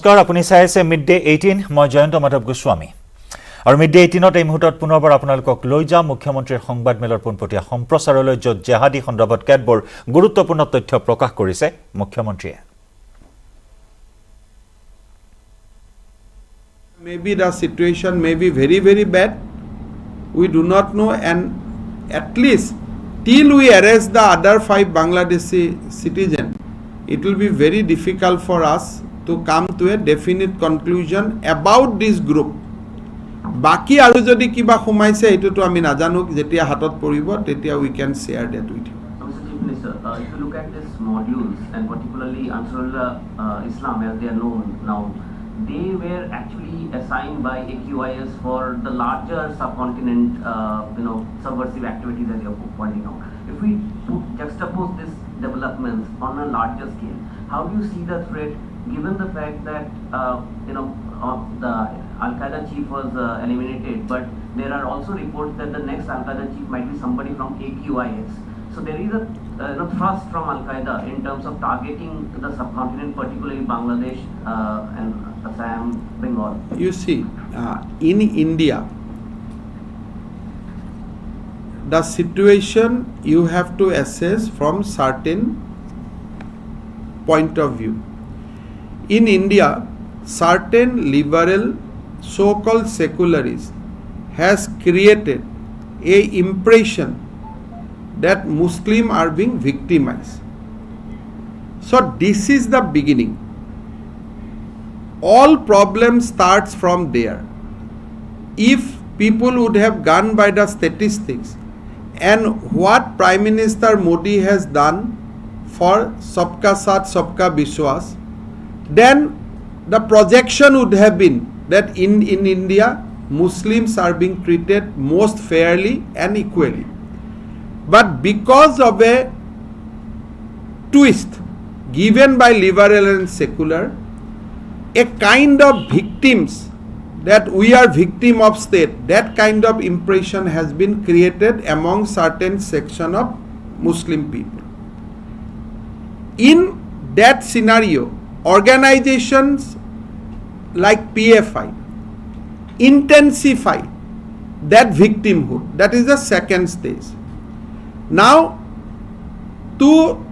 নমস্কাৰ আপুনি চাই আছে মিডডে 18 মই জয়ন্ত মাধৱ গোস্বামী আৰু মিডডে 18ত এই মুহূৰ্তত পুনৰবাৰ আপোনালোকক লৈ যাম মুখ্যমন্ত্ৰীৰ সংবাদমেলৰ পোনপটীয়া সম্প্ৰচাৰলৈ য'ত জেহাদী সন্দৰ্ভত কেতবোৰ গুৰুত্বপূৰ্ণ তথ্য প্ৰকাশ কৰিছে মুখ্যমন্ত্ৰীয়ে Maybe the situation may be very, very bad. We do not know, and at least till we arrest the other 5 Bangladeshi citizens, it will be very difficult for us to come to a definite conclusion about this group. Baki aru jodi kiba khumaise etu to ami najanu jetia hatot poribo tetia we can share that with you. Mr. Chief Minister, if you look at these modules and particularly Ansarullah Islam as they are known now, they were actually assigned by AQIS for the larger subcontinent, subversive activities that you are pointing out. If we juxtapose these developments on a larger scale, how do you see the threat given the fact that the Al-Qaeda chief was eliminated, but there are also reports that the next Al-Qaeda chief might be somebody from AQIS. So there is a thrust from Al-Qaeda in terms of targeting the subcontinent, particularly Bangladesh and Assam, Bengal. You see, in India, the situation you have to assess from certain point of view. In India, certain liberal so-called secularists has created a impression that Muslims are being victimized. So this is the beginning. All problem starts from there. If people would have gone by the statistics and what Prime Minister Modi has done for Sabka Saath Sabka Vishwas, then the projection would have been that in India Muslims are being treated most fairly and equally. But because of a twist given by liberal and secular, a kind of victims that we are victim of state, that kind of impression has been created among certain section of Muslim people. In that scenario, organizations like PFI intensify that victimhood. That is the second stage. Now, to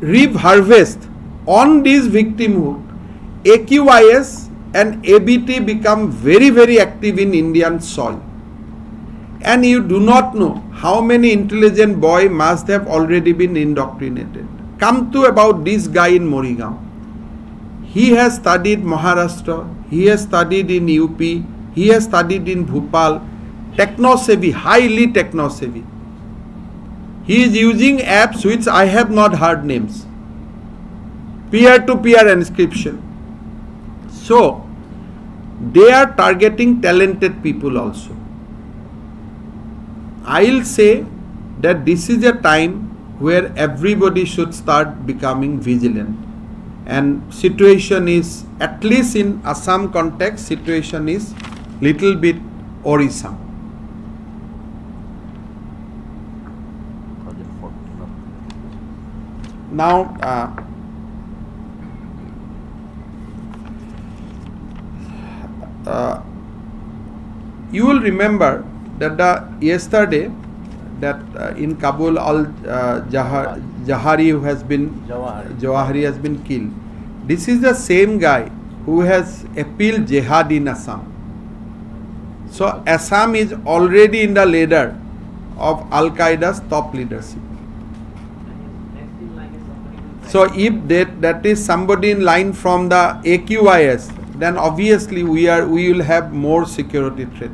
reap harvest on this victimhood, AQIS and ABT become very, very active in Indian soil. And you do not know how many intelligent boys must have already been indoctrinated. Come to about this guy in Morigaon. He has studied Maharashtra, he has studied in UP, he has studied in Bhopal, techno-savvy, highly techno-savvy. He is using apps which I have not heard names. Peer-to-peer inscription. So, they are targeting talented people also. I'll say that this is a time where everybody should start becoming vigilant. And situation is, at least in Assam context, situation is little bit worrisome. Now, you will remember that yesterday that in Kabul Jawahari has been killed. This is the same guy who has appealed jihad in Assam. So Assam is already in the ladder of Al-Qaeda's top leadership. So if that is somebody in line from the AQIS, then obviously we will have more security threat.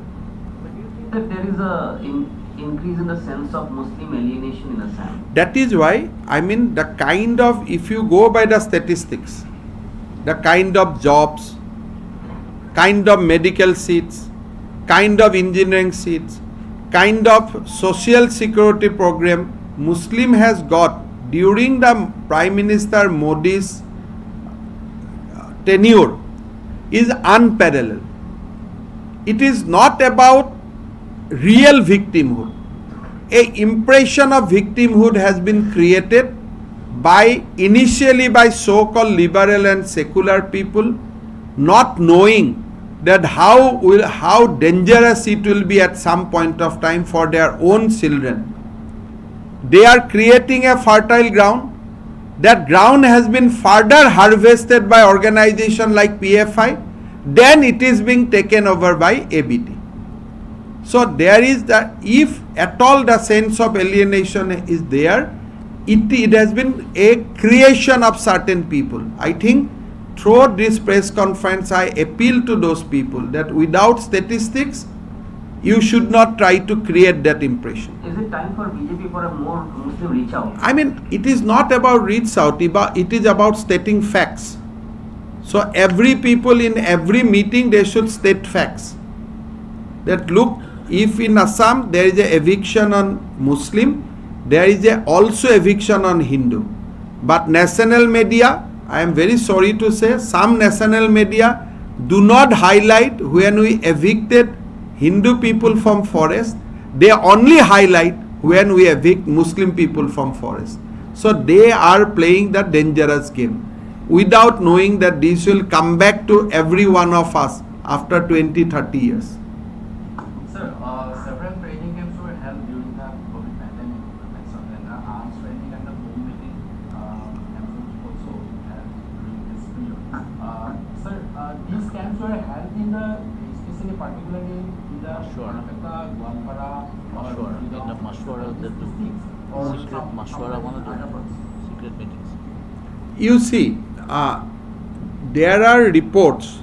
But do you think that there is a increase in the sense of Muslim alienation in Assam? That is why, I mean, the kind of, if you go by the statistics, the kind of jobs, kind of medical seats, kind of engineering seats, kind of social security program Muslim has got during the Prime Minister Modi's tenure is unparalleled. It is not about real victimhood. A impression of victimhood has been created initially by so-called liberal and secular people, not knowing that how dangerous it will be at some point of time for their own children. They are creating a fertile ground. That ground has been further harvested by organization like PFI. Then it is being taken over by ABT. So there is that, if at all the sense of alienation is there, it has been a creation of certain people. I think through this press conference, I appeal to those people that without statistics, you should not try to create that impression. Is it time for BJP for a more Muslim reach out? I mean, it is not about reach out, it is about stating facts. So every people in every meeting, they should state facts. That look, if in Assam there is a eviction on Muslim, there is also eviction on Hindu. But national media, I am very sorry to say, some national media do not highlight when we evicted Hindu people from forest. They only highlight when we evict Muslim people from forest. So they are playing the dangerous game without knowing that this will come back to every one of us after 20-30 years. Sir, several training camps were held during the COVID pandemic. And arms training and the home meeting also held during this period. Sir, these camps were held in the, especially particularly in the Karnataka, Gwalpara, Mashwara, in the Mashwara, the secret Mashwara, one of the secret meetings. You see, there are reports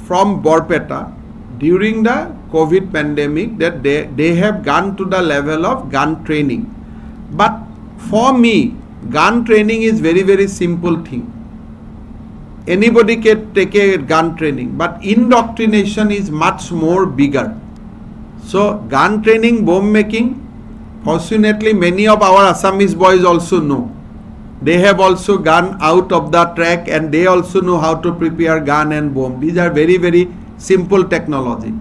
from Borpeta during the COVID pandemic that they have gone to the level of gun training. But for me, gun training is very, very simple thing. Anybody can take a gun training, but indoctrination is much more bigger. So gun training, bomb making, fortunately many of our Assamese boys also know. They have also gone out of the track and they also know how to prepare gun and bomb. These are very, very simple technology.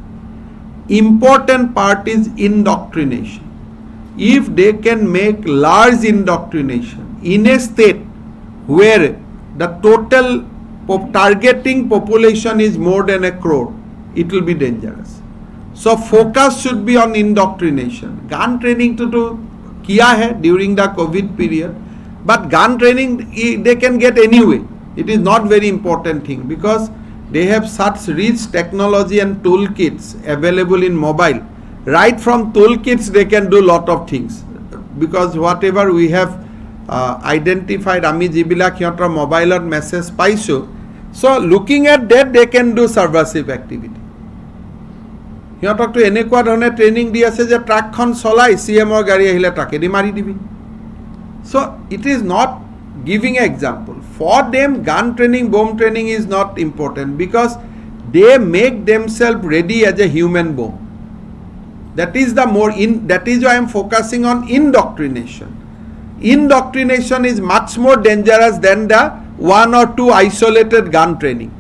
Important part is indoctrination. If they can make large indoctrination in a state where the total targeting population is more than 1 crore, it will be dangerous. So focus should be on indoctrination. Gun training to do kiya hai during the COVID period, but gun training they can get anyway. It is not very important thing because they have such rich technology and toolkits available in mobile. Right from toolkits they can do lot of things because whatever we have identified, ami jibilak hiotor mobile or message paiso. So looking at that, they can do subversive activity. সিহঁতক তো এনেকুৱা ধৰণে training দি আছে যে ট্ৰাকখন চলাই CMৰ গাড়ী আহিলে ট্ৰাকেদি মাৰি দিবি. So it is not giving an example. For them, gun training, bomb training is not important because they make themselves ready as a human bomb. That is that is why I am focusing on indoctrination. Indoctrination is much more dangerous than the 1 or 2 isolated gun training.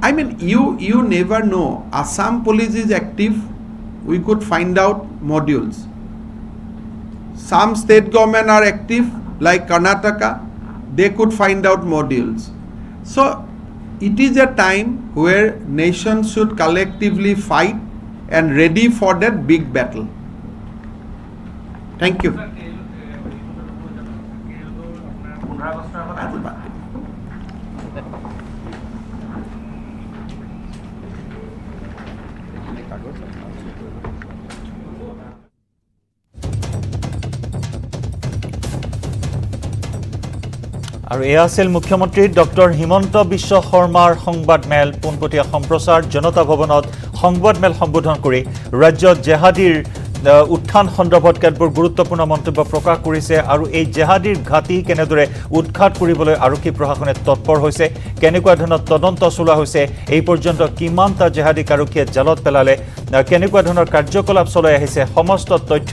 I mean, you never know. Assam police is active. We could find out modules. Some state government are active, like Karnataka. They could find out modules. So it is a time where nations should collectively fight and ready for that big battle. Thank you. আৰু এয়া আছিল মুখ্যমন্ত্ৰী doctor Himanta Biswa শৰ্মাৰ সংবাদমেল পোনপটীয়া সম্প্ৰচাৰ জনতা ভৱনত সংবাদমেল সম্বোধন কৰি ৰাজ্যত জেহাদীৰ উত্থান সন্দৰ্ভত কেতবোৰ গুৰুত্বপূৰ্ণ মন্তব্য প্ৰকাশ কৰিছে আৰু এই জেহাদীৰ ঘাটি কেনেদৰে উৎখাত কৰিবলৈ আৰক্ষী প্ৰশাসনে তৎপৰ হৈছে কেনেকুৱা ধৰণৰ তদন্ত চলোৱা হৈছে এই পৰ্যন্ত কিমানটা জেহাদীক আৰক্ষীয়ে জালত পেলালে কেনেকুৱা ধৰণৰ কাৰ্যকলাপ চলাই আহিছে সমস্ত তথ্য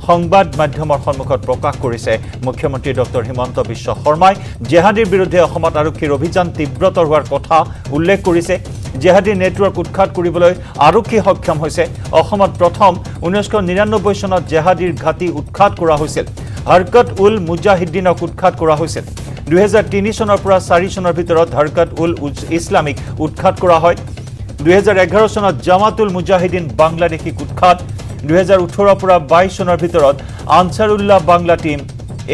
সংবাদ মাধ্যমৰ সন্মুখত প্ৰকাশ কৰিছে মুখ্যমন্ত্ৰী ডক্টৰ হিমন্ত বিশ্ব শৰ্মাই জেহাদীৰ বিৰুদ্ধে অসমত আৰক্ষীৰ অভিযান তীব্ৰতৰ হোৱাৰ কথা উল্লেখ কৰিছে জেহাদী নেটৱৰ্ক উৎখাত কৰিবলৈ আৰক্ষী সক্ষম হৈছে অসমত প্ৰথম 1999 চনত জেহাদীৰ ঘাটি উৎখাত কৰা হৈছিল হৰকত উল মুজাহিদিনক উৎখাত কৰা হৈছিল 2003 চনৰ পৰা 4 চনৰ ভিতৰত হৰকত উল ইছলামিক উৎখাত কৰা হয় 2011 চনত জামাতুল মুজাহিদিন বাংলাদেশীক উৎখাত 2018 পৰা 22 চনৰ ভিতৰত আনসাৰুল্লাহ বাংলা টিম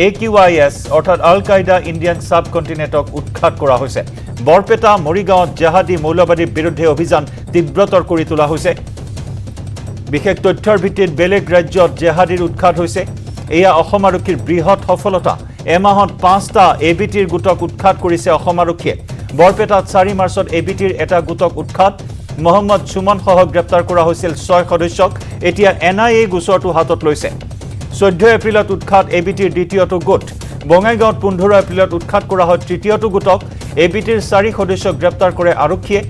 AQIS অৰ্থাৎ আল কায়দা ইণ্ডিয়ান সাব কন্টিনেণ্টক উৎখাত কৰা হৈছে বৰপেটা মৰিগাঁৱত জেহাদী মৌলবাদীৰ বিৰুদ্ধে অভিযান তীব্ৰতৰ কৰি তোলা হৈছে বিশেষ তথ্যৰ ভিত্তিত বেলেগ ৰাজ্যত জেহাদীৰ উৎখাত হৈছে এয়া অসম আৰক্ষীৰ বৃহৎ সফলতা এমাহত 5টা এবিটিৰ গোটক উৎখাত কৰিছে অসম আৰক্ষীয়ে বৰপেটাত 4 মাৰ্চত এবিটিৰ এটা গোটক উৎখাত মোহাম্মদ সুমন সহ গ্ৰেপ্তাৰ কৰা হৈছিল 6 সদস্যক এতিয়া NIA গোচৰটো হাতত লৈছে 14 এপ্ৰিলত উৎখাত এবিটিৰ দ্বিতীয়টো গোট বঙাইগাঁৱত 15 এপ্ৰিলত উৎখাত কৰা হয় তৃতীয়টো গোটক এবিটিৰ 4 সদস্যক গ্ৰেপ্তাৰ কৰে আৰক্ষীয়ে